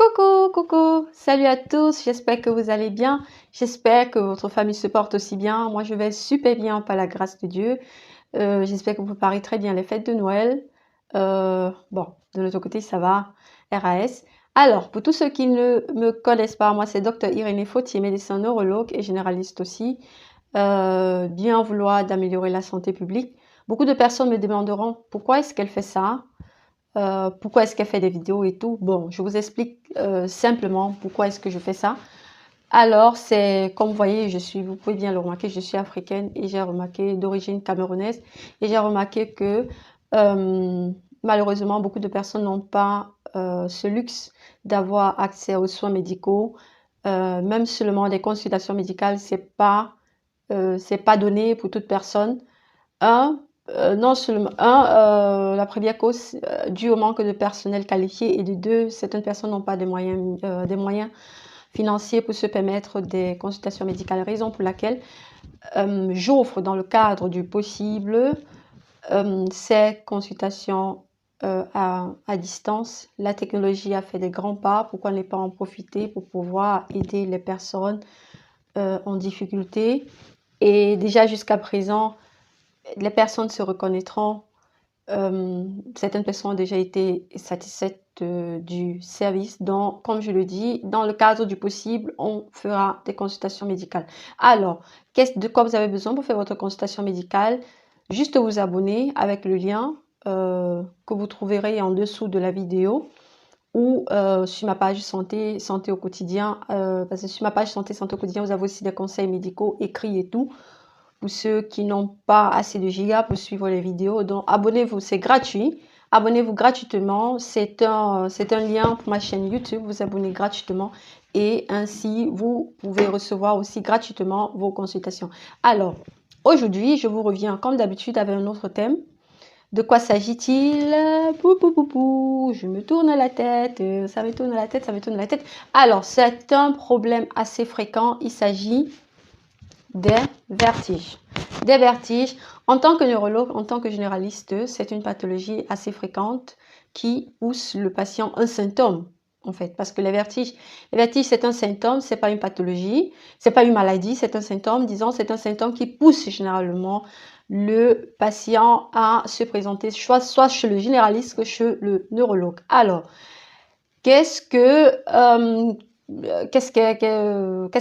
Coucou, coucou, salut à tous, j'espère que vous allez bien, j'espère que votre famille se porte aussi bien. Moi, je vais super bien par la grâce de Dieu. J'espère que vous préparez très bien les fêtes de Noël. Bon, de l'autre côté, ça va, RAS. Alors, pour tous ceux qui ne me connaissent pas, moi, c'est Dr Irénée Fautier, médecin neurologue et généraliste aussi. Bien vouloir d'améliorer la santé publique. Beaucoup de personnes me demanderont pourquoi est-ce qu'elle fait ça? Pourquoi est-ce qu'elle fait des vidéos et tout. Bon, je vous explique simplement pourquoi est-ce que je fais ça. Alors, c'est comme vous voyez, vous pouvez bien le remarquer, je suis africaine et j'ai remarqué d'origine camerounaise et j'ai remarqué que malheureusement, beaucoup de personnes n'ont pas ce luxe d'avoir accès aux soins médicaux. Même seulement des consultations médicales, c'est pas donné pour toute personne. Non seulement, la première cause, due au manque de personnel qualifié, et de deux, certaines personnes n'ont pas des moyens financiers pour se permettre des consultations médicales, raison pour laquelle j'offre dans le cadre du possible ces consultations à distance. La technologie a fait des grands pas, pourquoi ne pas en profiter pour pouvoir aider les personnes en difficulté. Et déjà jusqu'à présent, les personnes se reconnaîtront. Certaines personnes ont déjà été satisfaites du service. Donc, comme je le dis, dans le cadre du possible, on fera des consultations médicales. Alors, de quoi vous avez besoin pour faire votre consultation médicale? Juste vous abonner avec le lien que vous trouverez en dessous de la vidéo ou sur ma page santé au quotidien. Parce que sur ma page santé au quotidien, vous avez aussi des conseils médicaux écrits et tout. Pour ceux qui n'ont pas assez de gigas pour suivre les vidéos. Donc, abonnez-vous, c'est gratuit. Abonnez-vous gratuitement. C'est un lien pour ma chaîne YouTube. Vous abonnez gratuitement et ainsi, vous pouvez recevoir aussi gratuitement vos consultations. Alors, aujourd'hui, je vous reviens comme d'habitude avec un autre thème. De quoi s'agit-il? Je me tourne la tête, ça me tourne la tête, ça me tourne la tête. Alors, c'est un problème assez fréquent. Il s'agit des vertiges. Des vertiges, en tant que neurologue, en tant que généraliste, c'est une pathologie assez fréquente qui pousse le patient un symptôme, en fait, parce que les vertiges c'est un symptôme, c'est pas une pathologie, c'est pas une maladie, c'est un symptôme, disons, c'est un symptôme qui pousse généralement le patient à se présenter soit chez le généraliste que chez le neurologue. Alors, qu'est-ce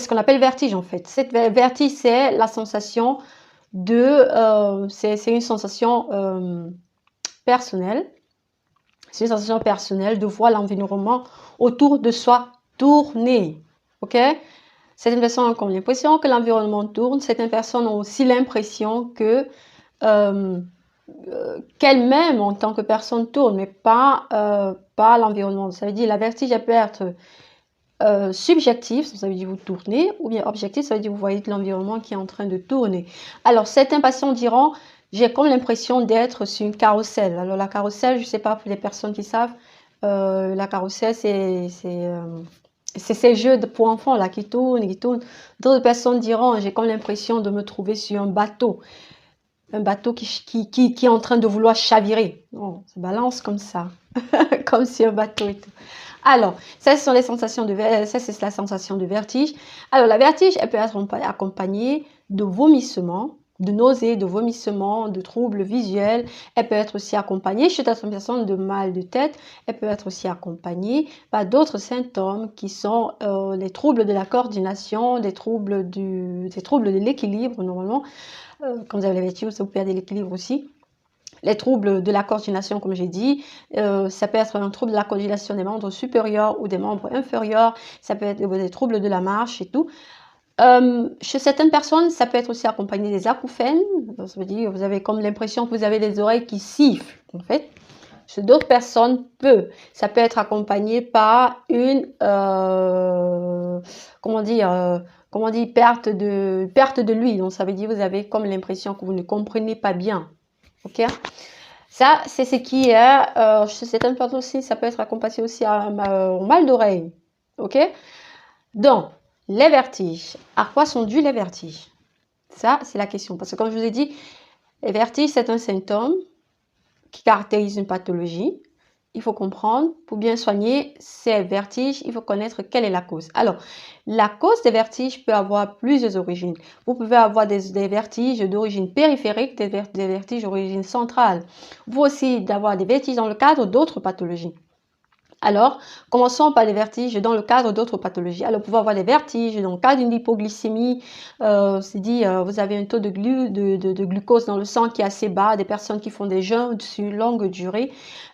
qu'on appelle vertige en fait? Cette vertige, c'est la sensation c'est une sensation personnelle. C'est une sensation personnelle de voir l'environnement autour de soi tourner. Ok? Certaines personnes ont l'impression que l'environnement tourne. Certaines personnes ont aussi l'impression que qu'elle-même en tant que personne tourne, mais pas l'environnement. Ça veut dire la vertige, elle peut être subjectif, ça veut dire vous tournez, ou bien objectif, ça veut dire vous voyez l'environnement qui est en train de tourner. Alors, certains patients diront, j'ai comme l'impression d'être sur une carrousel. Alors, la carrousel, je ne sais pas pour les personnes qui savent, la carrousel, c'est ces jeux pour enfants là qui tournent, qui tournent. D'autres personnes diront, j'ai comme l'impression de me trouver sur un bateau qui est en train de vouloir chavirer. On se balance comme ça, comme sur un bateau et tout. Alors, ça, ce sont les sensations ça, c'est la sensation de vertige. Alors, la vertige, elle peut être accompagnée de vomissements, de nausées, de vomissements, de troubles visuels. Elle peut être aussi accompagnée, chez certaines personnes, de mal de tête. Elle peut être aussi accompagnée par d'autres symptômes qui sont les troubles de la coordination, des troubles de l'équilibre, normalement. Quand vous avez la vertige, vous perdez l'équilibre aussi. Les troubles de la coordination, comme j'ai dit, ça peut être un trouble de la coordination des membres supérieurs ou des membres inférieurs, ça peut être des troubles de la marche et tout. Chez certaines personnes, ça peut être aussi accompagné des acouphènes, ça veut dire que vous avez comme l'impression que vous avez les oreilles qui sifflent, en fait. Chez d'autres personnes, ça peut être accompagné par une, perte de l'ouïe. Donc, ça veut dire que vous avez comme l'impression que vous ne comprenez pas bien. Ok, ça c'est ce qui est chez certaines personnes aussi, ça peut être accompagné aussi au mal d'oreille. Ok, donc les vertiges, à quoi sont dus les vertiges? Ça c'est la question, parce que comme je vous ai dit, les vertiges c'est un symptôme qui caractérise une pathologie il faut comprendre, pour bien soigner ces vertiges, il faut connaître quelle est la cause. Alors, la cause des vertiges peut avoir plusieurs origines. Vous pouvez avoir des vertiges d'origine périphérique, des vertiges d'origine centrale. Vous pouvez aussi avoir des vertiges dans le cadre d'autres pathologies. Alors, commençons par les vertiges dans le cadre d'autres pathologies. Alors, vous pouvez avoir des vertiges dans le cadre d'une hypoglycémie, vous avez un taux de glucose dans le sang qui est assez bas, des personnes qui font des jeûnes sur longue durée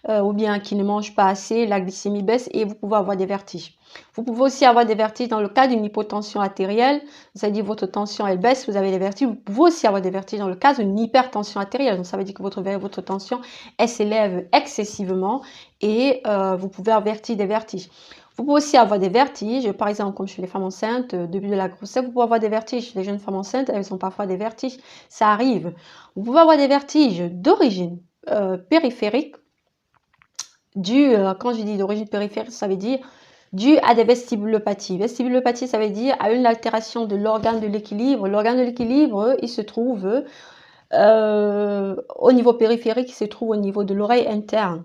ou bien qui ne mangent pas assez, la glycémie baisse et vous pouvez avoir des vertiges. Vous pouvez aussi avoir des vertiges dans le cas d'une hypotension artérielle, c'est-à-dire votre tension elle baisse, vous avez des vertiges. Vous pouvez aussi avoir des vertiges dans le cas d'une hypertension artérielle, donc ça veut dire que votre tension elle s'élève excessivement et vous pouvez avoir des vertiges. Vous pouvez aussi avoir des vertiges, par exemple comme chez les femmes enceintes, début de la grossesse, vous pouvez avoir des vertiges. Les jeunes femmes enceintes, elles ont parfois des vertiges, ça arrive. Vous pouvez avoir des vertiges d'origine périphérique, quand je dis d'origine périphérique, ça veut dire dû à des vestibulopathies. Vestibulopathie, ça veut dire à une altération de l'organe de l'équilibre. L'organe de l'équilibre, il se trouve au niveau périphérique, il se trouve au niveau de l'oreille interne.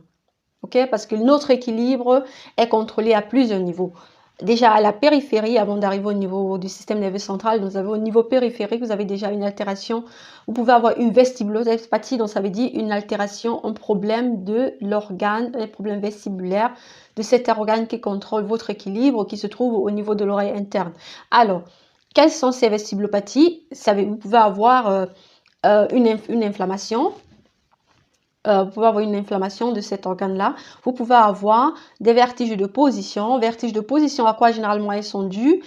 Okay? Parce que notre équilibre est contrôlé à plusieurs niveaux. Déjà à la périphérie, avant d'arriver au niveau du système nerveux central, vous avez au niveau périphérique, vous avez déjà une altération. Vous pouvez avoir une vestibulopathie, donc ça veut dire une altération, un problème de l'organe, un problème vestibulaire de cet organe qui contrôle votre équilibre, qui se trouve au niveau de l'oreille interne. Alors, quelles sont ces vestibulopathies? Vous pouvez avoir une inflammation. Vous pouvez avoir une inflammation de cet organe-là. Vous pouvez avoir des vertiges de position. Vertiges de position, à quoi généralement elles sont dues?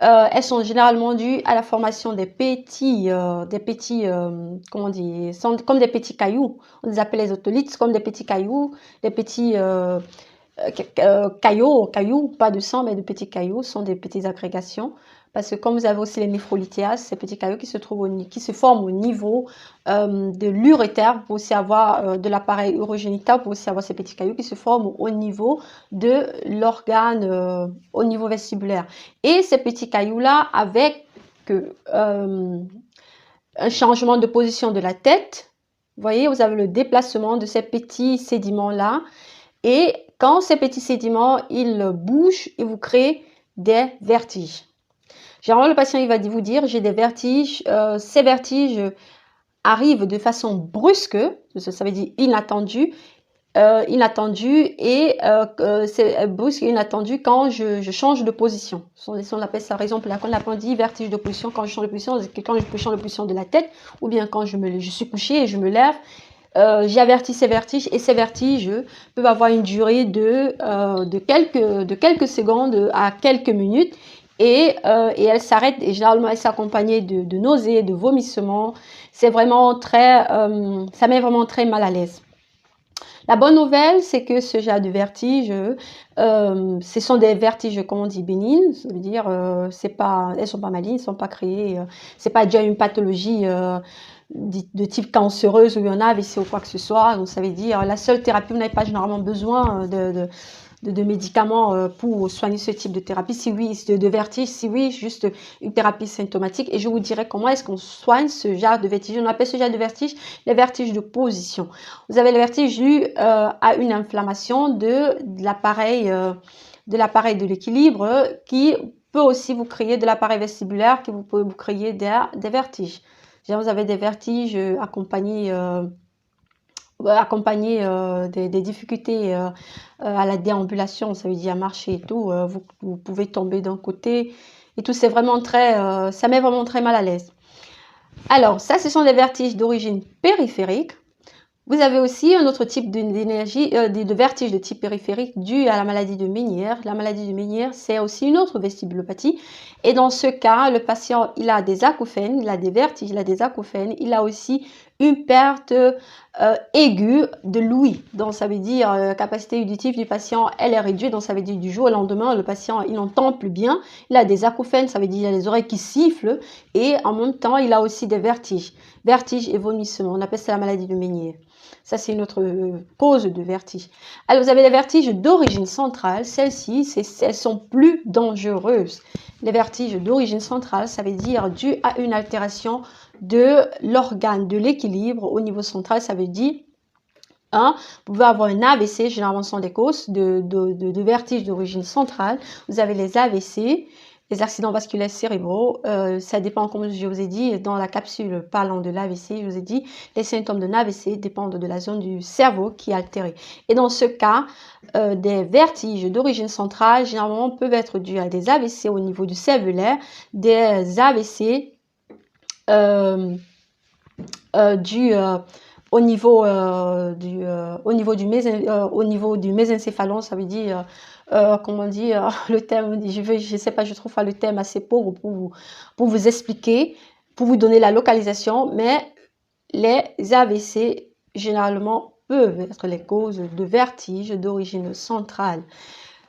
Elles sont généralement dues à la formation des petits, comment on dit, sont comme des petits cailloux. On les appelle les otolithes, comme des petits cailloux, des petits cailloux, pas de sang, mais de petits cailloux, sont des petites agrégations. Parce que comme vous avez aussi les néphrolithiases, ces petits cailloux qui se forment au niveau de l'urétère, vous pouvez aussi avoir de l'appareil urogénital, vous pouvez aussi avoir ces petits cailloux qui se forment au niveau de l'organe, au niveau vestibulaire. Et ces petits cailloux-là, avec un changement de position de la tête, vous voyez, vous avez le déplacement de ces petits sédiments-là. Et quand ces petits sédiments, ils bougent, ils vous créent des vertiges. Généralement, le patient, il va vous dire, j'ai des vertiges. Ces vertiges arrivent de façon brusque, ça veut dire inattendu, c'est brusque et inattendu quand je change de position. On appelle ça raison pour laquelle on dit vertige de position quand je change de position, c'est que quand je change de position de la tête, ou bien quand je suis couché et je me lève, j'ai averti ces vertiges et ces vertiges peuvent avoir une durée de quelques secondes à quelques minutes. Et elle s'arrête et généralement elle s'accompagne de nausées, de vomissements. C'est vraiment ça met vraiment très mal à l'aise. La bonne nouvelle, c'est que ce genre de vertige, ce sont des vertiges, comme on dit, bénignes. Ça veut dire, elles sont pas malignes, elles sont pas créées. C'est pas déjà une pathologie de type cancéreuse où il y en a AVC ou quoi que ce soit. Donc ça veut dire, la seule thérapie, vous n'avez pas généralement besoin de médicaments pour soigner ce type de thérapie. Si oui, de vertige, si oui, juste une thérapie symptomatique. Et je vous dirai comment est-ce qu'on soigne ce genre de vertige. On appelle ce genre de vertige les vertiges de position. Vous avez le vertige dû à une inflammation de l'appareil de l'équilibre qui peut aussi vous créer de l'appareil vestibulaire qui peut vous créer des vertiges. Vous avez des vertiges accompagnés des difficultés à la déambulation, ça veut dire à marcher et tout, vous pouvez tomber d'un côté et tout, c'est vraiment ça met vraiment très mal à l'aise. Alors, ça, ce sont des vertiges d'origine périphérique. Vous avez aussi un autre type de vertige de type périphérique dû à la maladie de Ménière. La maladie de Ménière, c'est aussi une autre vestibulopathie. Et dans ce cas, le patient, il a des acouphènes, il a des vertiges, il a des acouphènes, il a aussi une perte aiguë de l'ouïe. Donc, ça veut dire capacité auditive du patient, elle est réduite. Donc, ça veut dire du jour au lendemain, le patient, il n'entend plus bien. Il a des acouphènes, ça veut dire qu'il a les oreilles qui sifflent. Et en même temps, il a aussi des vertiges. Vertiges et vomissements. On appelle ça la maladie de Ménière. Ça, c'est une autre cause de vertige. Alors, vous avez les vertiges d'origine centrale. Celles-ci, elles sont plus dangereuses. Les vertiges d'origine centrale, ça veut dire dû à une altération de l'organe de l'équilibre au niveau central. Ça veut dire 1, vous pouvez avoir un AVC, généralement ce sont des causes de vertige d'origine centrale. Vous avez les AVC, les accidents vasculaires cérébraux. Ça dépend, comme je vous ai dit, dans la capsule parlant de l'AVC, je vous ai dit, les symptômes d'un AVC dépendent de la zone du cerveau qui est altérée. Et dans ce cas, des vertiges d'origine centrale, généralement, peuvent être dus à des AVC au niveau du cellulaire, des AVC dus au niveau du mésencéphalon, ça veut dire comment on dit le terme, je sais pas, je trouve pas le terme assez pauvre pour vous expliquer, pour vous donner la localisation, mais les AVC généralement peuvent être les causes de vertiges d'origine centrale.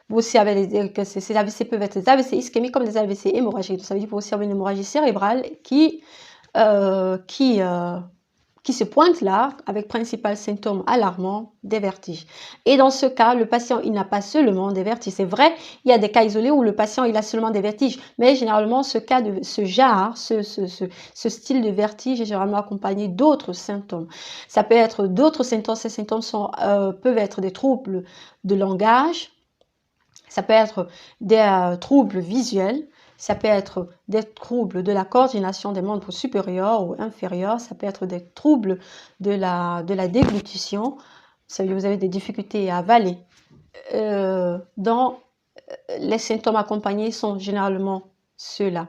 Vous aussi avez que ces AVC peuvent être des AVC ischémiques comme des AVC hémorragiques. Ça veut dire qu'il peut aussi avoir une hémorragie cérébrale qui se pointe là avec principal symptôme alarmant des vertiges. Et dans ce cas, le patient, il n'a pas seulement des vertiges. C'est vrai, il y a des cas isolés où le patient, il a seulement des vertiges. Mais généralement, ce style de vertige est généralement accompagné d'autres symptômes. Ça peut être d'autres symptômes. Ces symptômes peuvent être des troubles de langage. Ça peut être des troubles visuels. Ça peut être des troubles de la coordination des membres supérieurs ou inférieurs. Ça peut être des troubles de la déglutition. Ça veut dire que vous avez des difficultés à avaler. Les symptômes accompagnés sont généralement ceux-là.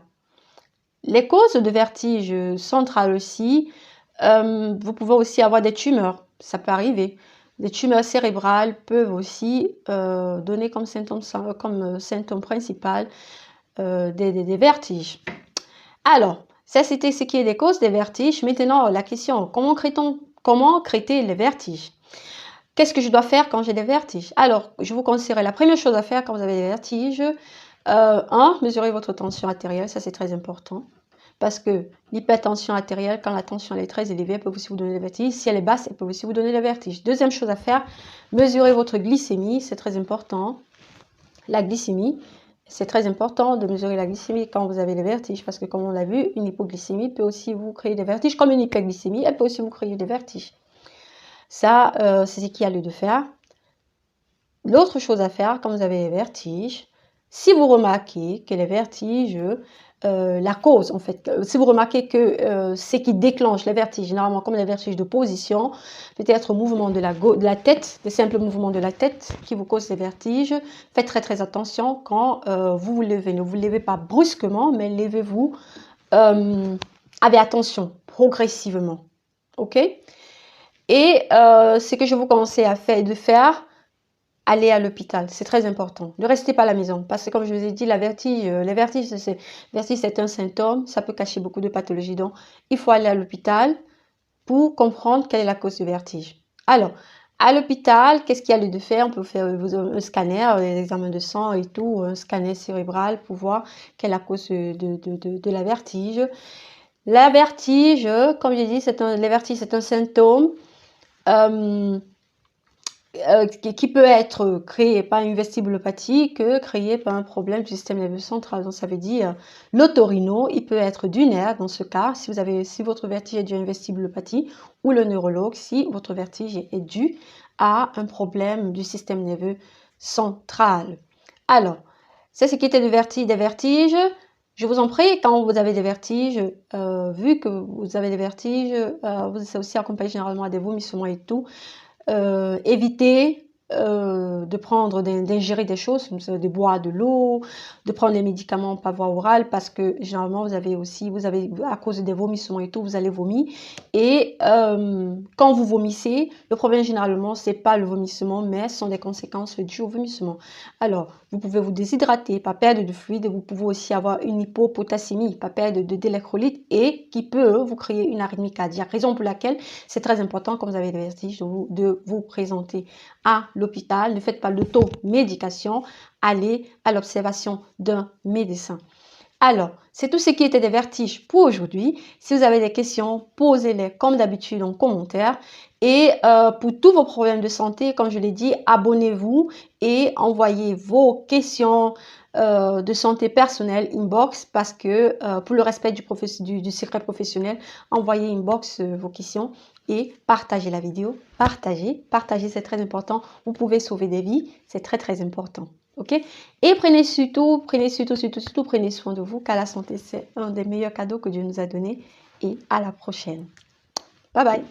Les causes de vertige centrales aussi, vous pouvez aussi avoir des tumeurs. Ça peut arriver. Les tumeurs cérébrales peuvent aussi donner comme symptôme principal des vertiges. Alors, ça c'était ce qui est des causes des vertiges. Maintenant, la question, comment crée-t-il les vertiges? Qu'est-ce que je dois faire quand j'ai des vertiges? Alors, je vous conseillerais la première chose à faire quand vous avez des vertiges. 1, mesurez votre tension artérielle, ça c'est très important. Parce que l'hypertension artérielle, quand la tension est très élevée, elle peut aussi vous donner des vertiges. Si elle est basse, elle peut aussi vous donner des vertiges. Deuxième chose à faire, mesurez votre glycémie, c'est très important. La glycémie, c'est très important de mesurer la glycémie quand vous avez des vertiges, parce que comme on l'a vu, une hypoglycémie peut aussi vous créer des vertiges, comme une hyperglycémie, elle peut aussi vous créer des vertiges. Ça, c'est ce qu'il y a lieu de faire. L'autre chose à faire quand vous avez des vertiges, si vous remarquez que les vertiges, la cause en fait, si vous remarquez que ce qui déclenche les vertiges, généralement comme les vertiges de position, peut-être mouvement de la tête, des simples mouvements de la tête qui vous causent les vertiges, faites très très attention quand vous vous levez. Ne vous levez pas brusquement, mais levez-vous avec attention, progressivement. Ok? Et ce que je vous conseille de faire, allez à l'hôpital, c'est très important. Ne restez pas à la maison, parce que comme je vous ai dit, les vertiges, c'est un symptôme, ça peut cacher beaucoup de pathologies. Donc, il faut aller à l'hôpital pour comprendre quelle est la cause du vertige. Alors, à l'hôpital, qu'est-ce qu'il y a lieu de faire? On peut faire un scanner, des examens de sang et tout, un scanner cérébral pour voir quelle est la cause de la vertige. La vertige, comme j'ai dit, les vertiges, c'est un symptôme qui peut être créé par une vestibulopathie que créé par un problème du système nerveux central. Donc ça veut dire l'otorino, il peut être du nerf dans ce cas, si votre vertige est dû à une vestibulopathie, ou le neurologue si votre vertige est dû à un problème du système nerveux central. Alors, c'est ce qui était des vertiges. Je vous en prie, quand vous avez des vertiges, vu que vous avez des vertiges, vous êtes aussi accompagné généralement à des vomissements et tout, évitez d'ingérer des choses, de boire de l'eau, de prendre des médicaments par voie orale, parce que généralement vous avez à cause des vomissements et tout, vous allez vomir. Et quand vous vomissez, le problème généralement c'est pas le vomissement, mais ce sont des conséquences dues au vomissement. Alors, vous pouvez vous déshydrater, pas perdre de fluide, vous pouvez aussi avoir une hypopotassémie, pas perdre d'électrolytes, et qui peut vous créer une arythmie cardiaque. Raison pour laquelle c'est très important, quand vous avez des vertiges, de vous présenter à l'hôpital. Ne faites pas l'automédication, allez à l'observation d'un médecin. Alors, c'est tout ce qui était des vertiges pour aujourd'hui. Si vous avez des questions, posez-les comme d'habitude en commentaire. Et pour tous vos problèmes de santé, comme je l'ai dit, abonnez-vous et envoyez vos questions de santé personnelle inbox, parce que pour le respect du secret professionnel, envoyez inbox vos questions et partagez la vidéo. Partagez, c'est très important. Vous pouvez sauver des vies, c'est très, très important. OK? Et prenez surtout, prenez soin de vous, car la santé, c'est un des meilleurs cadeaux que Dieu nous a donné. Et à la prochaine. Bye bye.